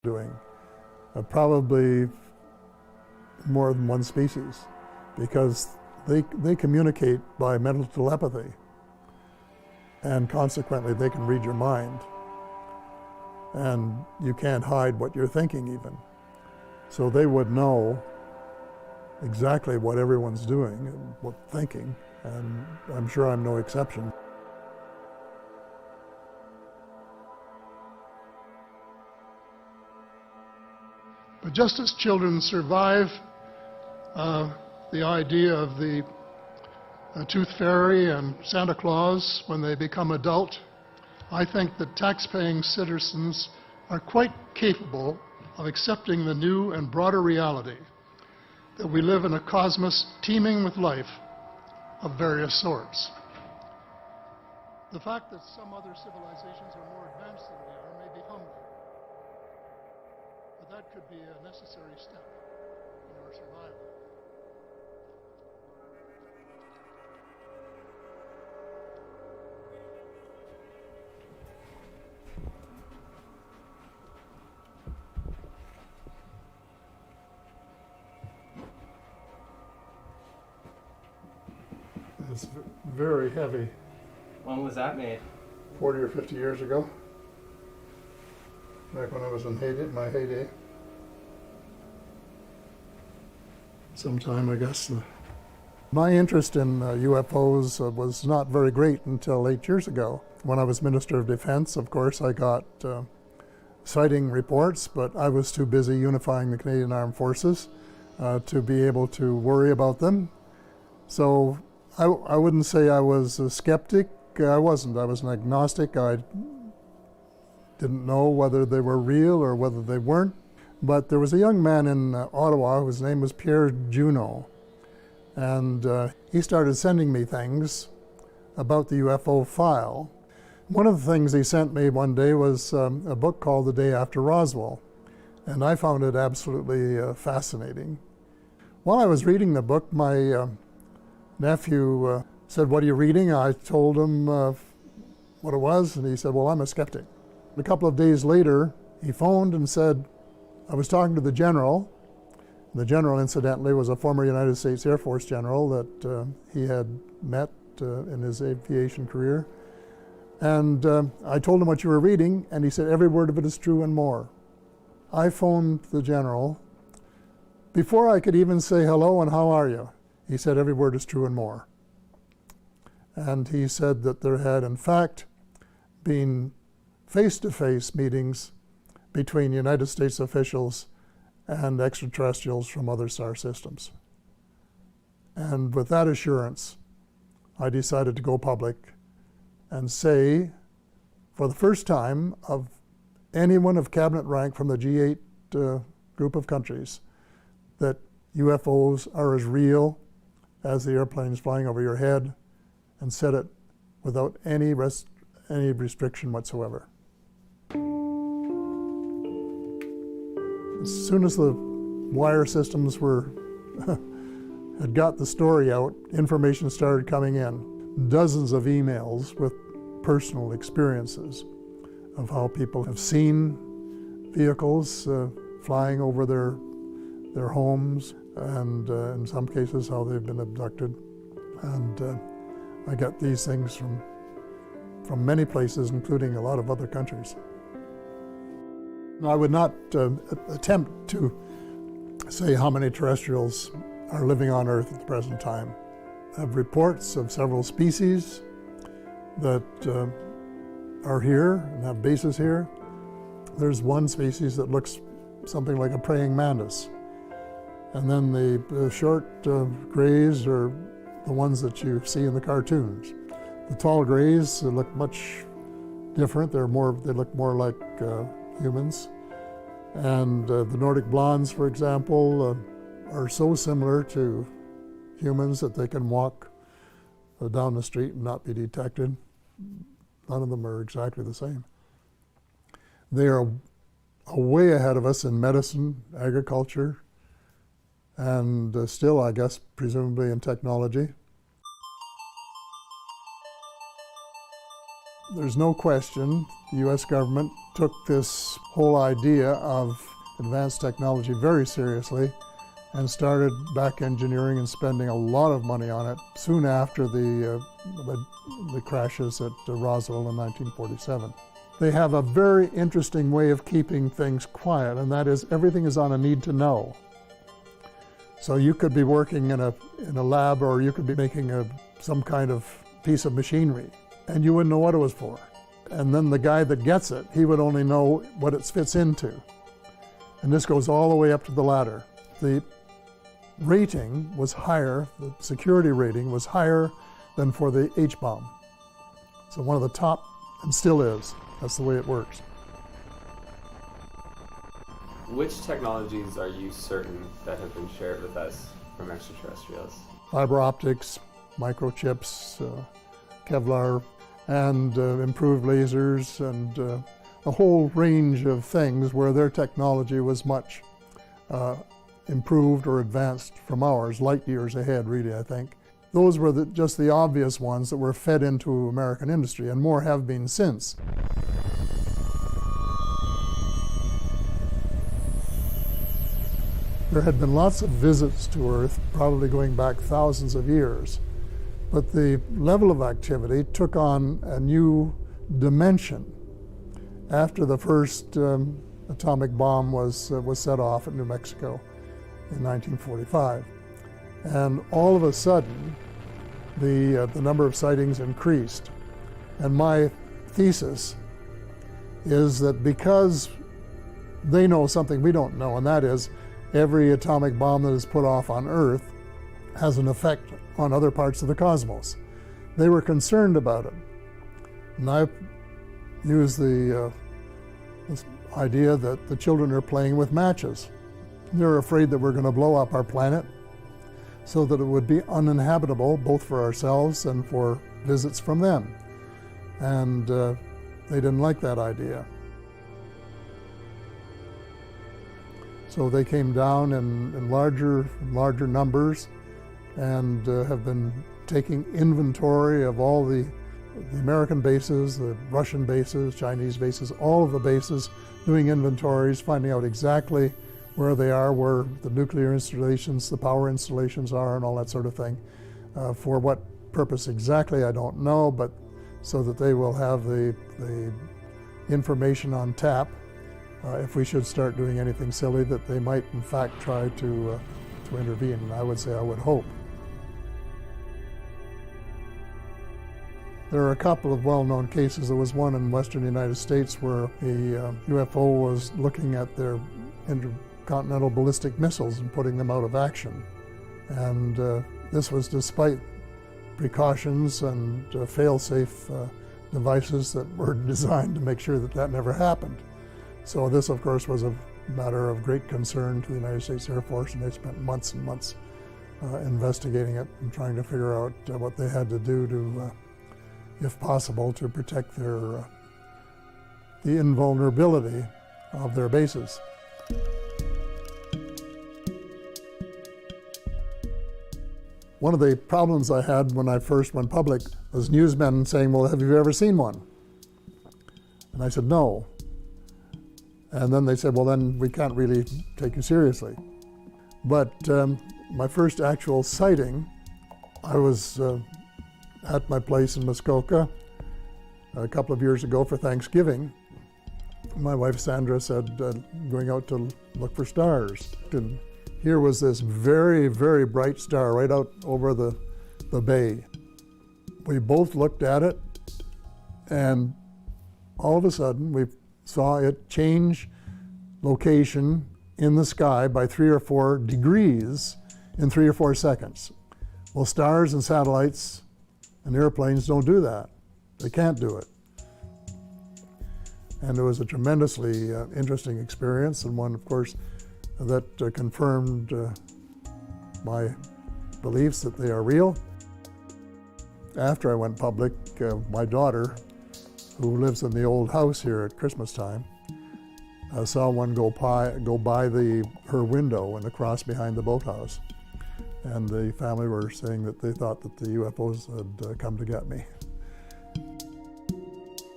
doing. Probably more than one species, because they communicate by mental telepathy, and consequently they can read your mind, and you can't hide what you're thinking even. So they would know exactly what everyone's doing and what thinking, and I'm sure I'm no exception. But just as children survive the idea of the Tooth Fairy and Santa Claus when they become adult, I think that tax-paying citizens are quite capable of accepting the new and broader reality that we live in a cosmos teeming with life of various sorts. The fact that some other civilizations are more advanced than we are may be humbling, but that could be a necessary step in our survival. It's very heavy. When was that made? 40 or 50 years ago, back when I was in my heyday. Sometime, I guess. My interest in UFOs was not very great until 8 years ago. When I was Minister of Defense, of course, I got sighting reports, but I was too busy unifying the Canadian Armed Forces to be able to worry about them. So I wouldn't say I was a skeptic. I wasn't. I was an agnostic. I didn't know whether they were real or whether they weren't. But there was a young man in Ottawa whose name was Pierre Juno, and he started sending me things about the UFO file. One of the things he sent me one day was a book called The Day After Roswell, and I found it absolutely fascinating. While I was reading the book, my nephew said, "What are you reading?" I told him what it was, and he said, "Well, I'm a skeptic." A couple of days later, he phoned and said, I was talking to the general. The general, incidentally, was a former United States Air Force general that he had met in his aviation career. And I told him what you were reading, and he said, "Every word of it is true and more." I phoned the general. Before I could even say hello and how are you, he said, "Every word is true and more." And he said that there had, in fact, been face-to-face meetings between United States officials and extraterrestrials from other star systems. And with that assurance, I decided to go public and say, for the first time, of anyone of cabinet rank from the G8 group of countries, that UFOs are as real as the airplanes flying over your head, and said it without any restriction whatsoever. As soon as the wire systems had got the story out, information started coming in. Dozens of emails with personal experiences of how people have seen vehicles flying over their homes, and in some cases how they've been abducted. And I got these things from many places, including a lot of other countries. I would not attempt to say how many terrestrials are living on Earth at the present time. I have reports of several species that are here and have bases here. There's one species that looks something like a praying mantis. And then the short grays are the ones that you see in the cartoons. The tall grays look much different. They look more like humans. And the Nordic blondes, for example, are so similar to humans that they can walk down the street and not be detected. None of them are exactly the same. They are way ahead of us in medicine, agriculture, and still, I guess, presumably in technology. There's no question the U.S. government took this whole idea of advanced technology very seriously and started back engineering and spending a lot of money on it soon after the crashes at Roswell in 1947. They have a very interesting way of keeping things quiet, and that is everything is on a need to know. So you could be working in a lab, or you could be making some kind of piece of machinery, and you wouldn't know what it was for. And then the guy that gets it, he would only know what it fits into. And this goes all the way up to the ladder. The rating was higher, the security rating was higher than for the H-bomb. So one of the top, and still is. That's the way it works. Which technologies are you certain that have been shared with us from extraterrestrials? Fiber optics, microchips, Kevlar, and improved lasers, and a whole range of things where their technology was much improved or advanced from ours, light years ahead, really, I think. Those were just the obvious ones that were fed into American industry, and more have been since. There had been lots of visits to Earth, probably going back thousands of years, but the level of activity took on a new dimension after the first atomic bomb was set off at New Mexico in 1945. And all of a sudden, the number of sightings increased. And my thesis is that because they know something we don't know, and that is every atomic bomb that is put off on Earth has an effect on other parts of the cosmos. They were concerned about it. And I used this idea that the children are playing with matches. They're afraid that we're going to blow up our planet so that it would be uninhabitable both for ourselves and for visits from them. And they didn't like that idea. So they came down in larger numbers and have been taking inventory of all the American bases, the Russian bases, Chinese bases, all of the bases, doing inventories, finding out exactly where they are, where the nuclear installations, the power installations are, and all that sort of thing. For what purpose exactly, I don't know, but so that they will have the information on tap if we should start doing anything silly, that they might in fact try to intervene. And I would say, I would hope. There are a couple of well-known cases. There was one in western United States where a UFO was looking at their intercontinental ballistic missiles and putting them out of action. And this was despite precautions and fail-safe devices that were designed to make sure that that never happened. So this, of course, was a matter of great concern to the United States Air Force, and they spent months and months investigating it and trying to figure out what they had to do to, if possible, to protect the invulnerability of their bases. One of the problems I had when I first went public was newsmen saying, well, have you ever seen one? And I said, no. And then they said, well, then we can't really take you seriously. But my first actual sighting, I was at my place in Muskoka a couple of years ago for Thanksgiving. My wife Sandra said, going out to look for stars. And here was this very, very bright star right out over the bay. We both looked at it, and all of a sudden we saw it change location in the sky by 3 or 4 degrees in 3 or 4 seconds. Well, stars and satellites and airplanes don't do that. They can't do it. And it was a tremendously interesting experience, and one, of course, that confirmed my beliefs that they are real. After I went public, my daughter, who lives in the old house here at Christmas time, saw one go by her window and across behind the boathouse. And the family were saying that they thought that the UFOs had come to get me.